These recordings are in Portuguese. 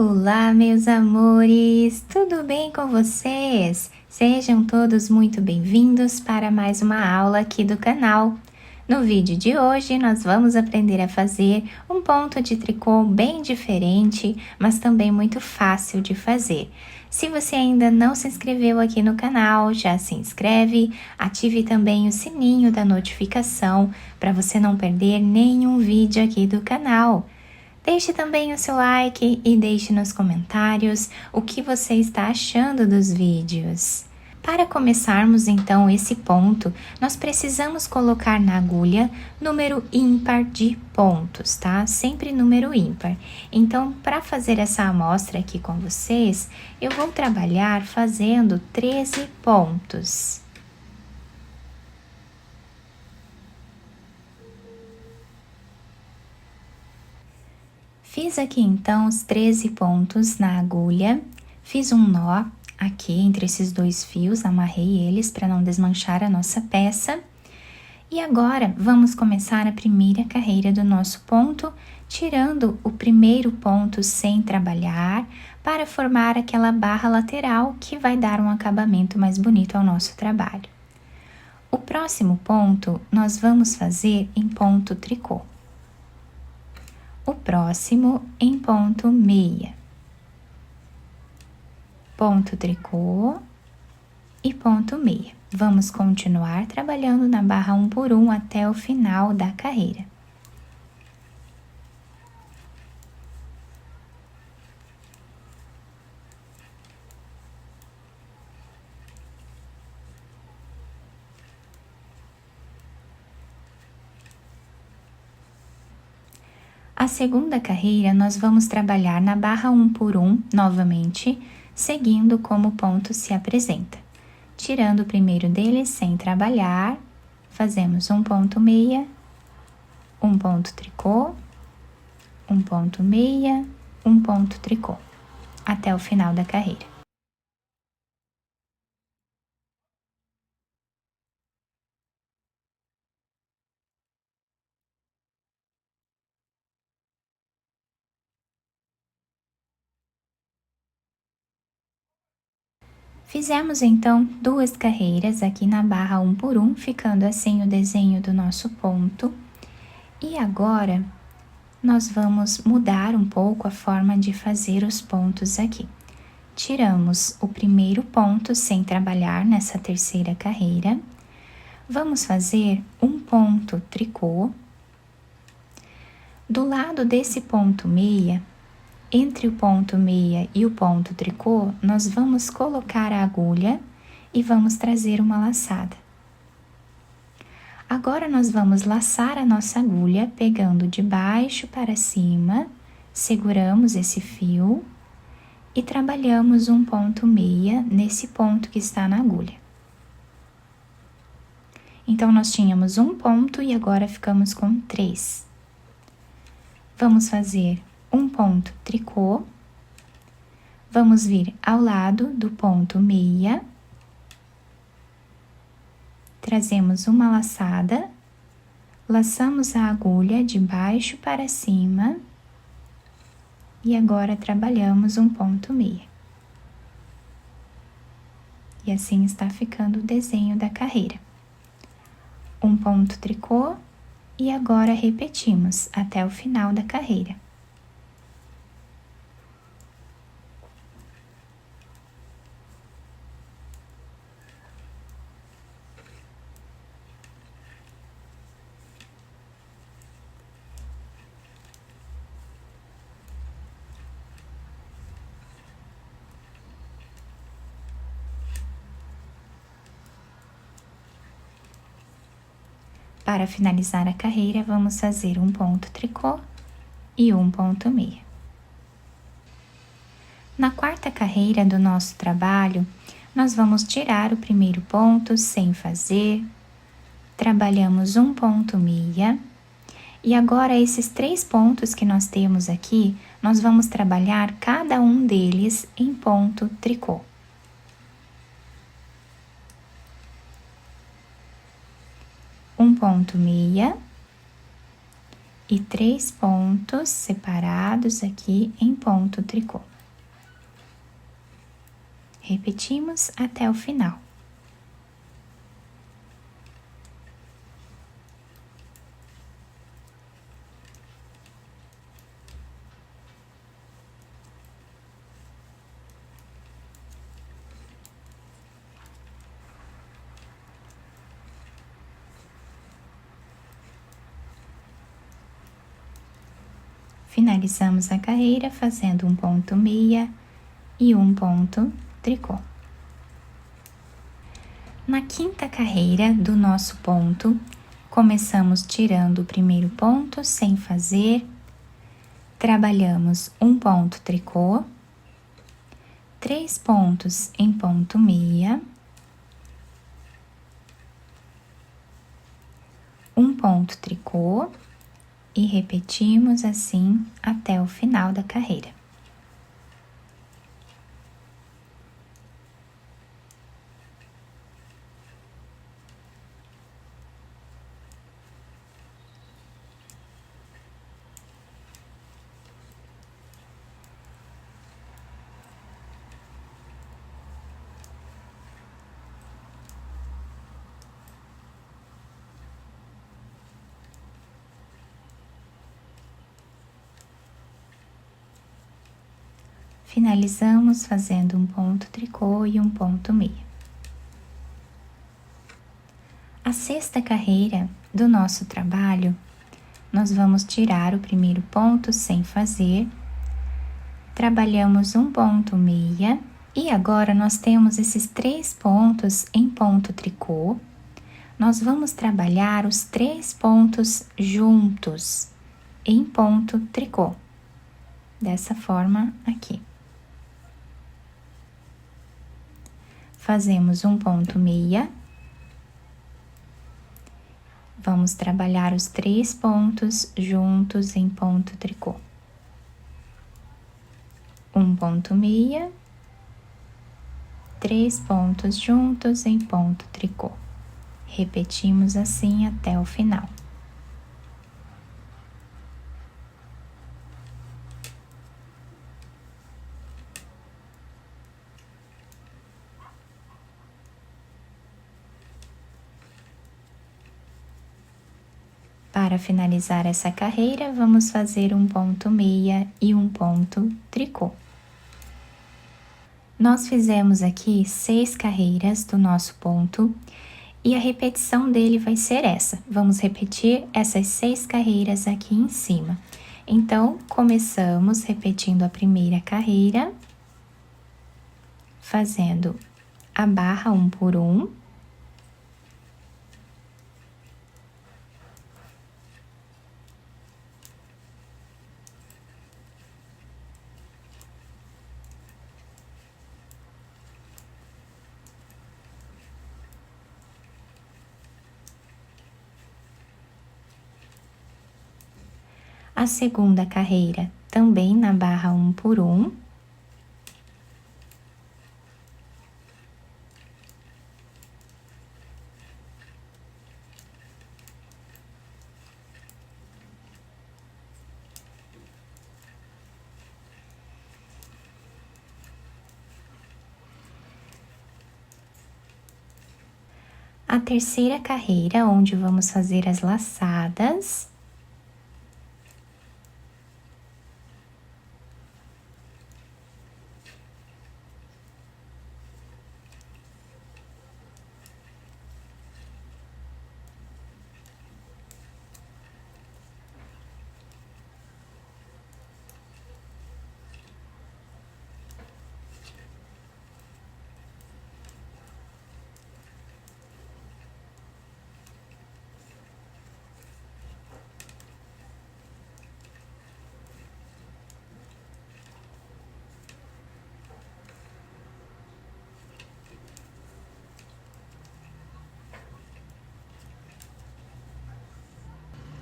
Olá, meus amores! Tudo bem com vocês? Sejam todos muito bem-vindos para mais uma aula aqui do canal. No vídeo de hoje, nós vamos aprender a fazer um ponto de tricô bem diferente, mas também muito fácil de fazer. Se você ainda não se inscreveu aqui no canal, já se inscreve, ative também o sininho da notificação para você não perder nenhum vídeo aqui do canal. Deixe também o seu like e deixe nos comentários o que você está achando dos vídeos. Para começarmos então esse ponto, nós precisamos colocar na agulha número ímpar de pontos, tá? Sempre número ímpar. Então, para fazer essa amostra aqui com vocês, eu vou trabalhar fazendo 13 pontos. Fiz aqui então os 13 pontos na agulha, fiz um nó aqui entre esses dois fios, amarrei eles para não desmanchar a nossa peça. E agora vamos começar a primeira carreira do nosso ponto, tirando o primeiro ponto sem trabalhar, para formar aquela barra lateral que vai dar um acabamento mais bonito ao nosso trabalho. O próximo ponto nós vamos fazer em ponto tricô. O próximo em ponto meia, ponto tricô e ponto meia. Vamos continuar trabalhando na barra 1 por 1 até o final da carreira. A segunda carreira, nós vamos trabalhar na barra 1 por 1, novamente, seguindo como o ponto se apresenta. Tirando o primeiro deles sem trabalhar, fazemos um ponto meia, um ponto tricô, um ponto meia, um ponto tricô, até o final da carreira. Fizemos então duas carreiras aqui na barra 1 por 1, ficando assim o desenho do nosso ponto. E agora, nós vamos mudar um pouco a forma de fazer os pontos aqui. Tiramos o primeiro ponto sem trabalhar nessa terceira carreira. Vamos fazer um ponto tricô. Do lado desse ponto meia, entre o ponto meia e o ponto tricô, nós vamos colocar a agulha e vamos trazer uma laçada. Agora, nós vamos laçar a nossa agulha, pegando de baixo para cima, seguramos esse fio e trabalhamos um ponto meia nesse ponto que está na agulha. Então, nós tínhamos um ponto e agora ficamos com 3. Vamos fazer um ponto tricô, vamos vir ao lado do ponto meia, trazemos uma laçada, laçamos a agulha de baixo para cima e agora trabalhamos um ponto meia. E assim está ficando o desenho da carreira. Um ponto tricô e agora repetimos até o final da carreira. Para finalizar a carreira, vamos fazer um ponto tricô e um ponto meia. Na quarta carreira do nosso trabalho, nós vamos tirar o primeiro ponto sem fazer, trabalhamos um ponto meia, e agora esses 3 pontos que nós temos aqui, nós vamos trabalhar cada um deles em ponto tricô. Um ponto meia e 3 pontos separados aqui em ponto tricô. Repetimos até o final. Finalizamos a carreira fazendo um ponto meia e um ponto tricô. Na quinta carreira do nosso ponto, começamos tirando o primeiro ponto sem fazer, trabalhamos um ponto tricô, 3 pontos em ponto meia, um ponto tricô e repetimos assim até o final da carreira. Finalizamos fazendo um ponto tricô e um ponto meia. A sexta carreira do nosso trabalho, nós vamos tirar o primeiro ponto sem fazer, trabalhamos um ponto meia e agora nós temos esses 3 pontos em ponto tricô. Nós vamos trabalhar os 3 pontos juntos em ponto tricô, dessa forma aqui. Fazemos um ponto meia, vamos trabalhar os 3 pontos juntos em ponto tricô. Um ponto meia, 3 pontos juntos em ponto tricô. Repetimos assim até o final. Para finalizar essa carreira, vamos fazer um ponto meia e um ponto tricô. Nós fizemos aqui 6 carreiras do nosso ponto e a repetição dele vai ser essa. Vamos repetir essas 6 carreiras aqui em cima. Então, começamos repetindo a primeira carreira, fazendo a barra 1 por 1. A segunda carreira também na barra 1 por 1. A terceira carreira, onde vamos fazer as laçadas.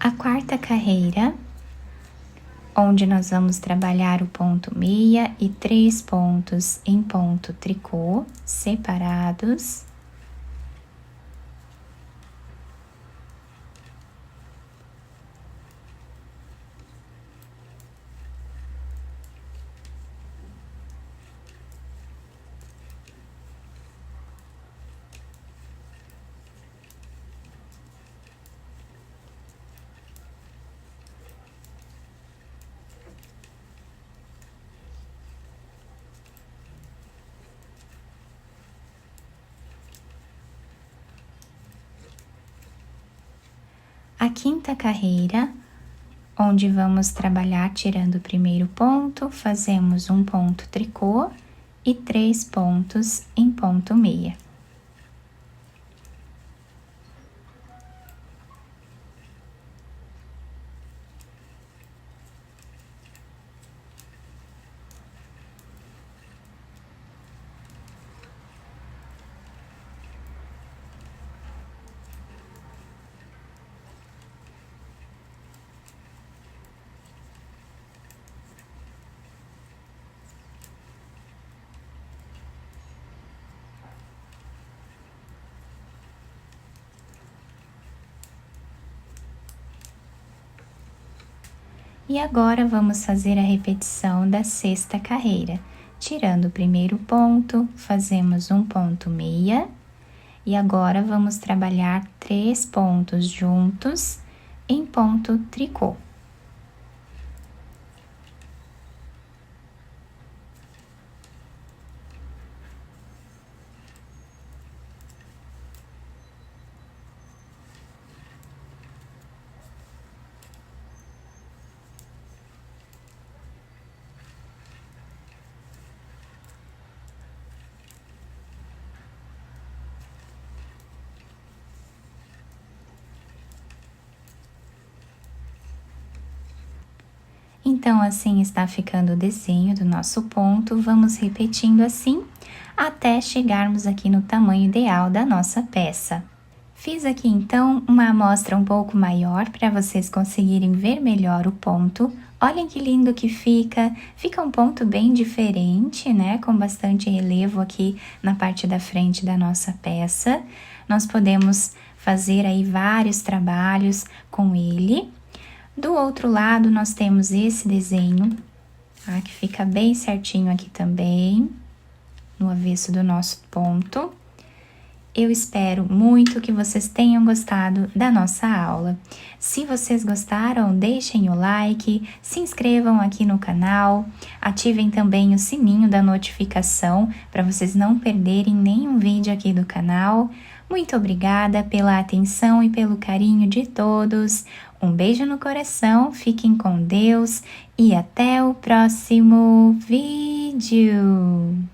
A quarta carreira, onde nós vamos trabalhar o ponto meia e 3 pontos em ponto tricô separados. a quinta carreira, onde vamos trabalhar tirando o primeiro ponto, fazemos um ponto tricô e 3 pontos em ponto meia. E agora vamos fazer a repetição da sexta carreira. Tirando o primeiro ponto, fazemos um ponto meia. E agora vamos trabalhar 3 pontos juntos em ponto tricô. Então, assim está ficando o desenho do nosso ponto. Vamos repetindo assim até chegarmos aqui no tamanho ideal da nossa peça. Fiz aqui então uma amostra um pouco maior para vocês conseguirem ver melhor o ponto. Olhem que lindo que fica um ponto bem diferente, né? Com bastante relevo aqui na parte da frente da nossa peça. Nós podemos fazer aí vários trabalhos com ele. Do outro lado, nós temos esse desenho, tá? Que fica bem certinho aqui também, no avesso do nosso ponto. Eu espero muito que vocês tenham gostado da nossa aula. Se vocês gostaram, deixem o like, se inscrevam aqui no canal, ativem também o sininho da notificação para vocês não perderem nenhum vídeo aqui do canal. Muito obrigada pela atenção e pelo carinho de todos. Um beijo no coração, fiquem com Deus e até o próximo vídeo!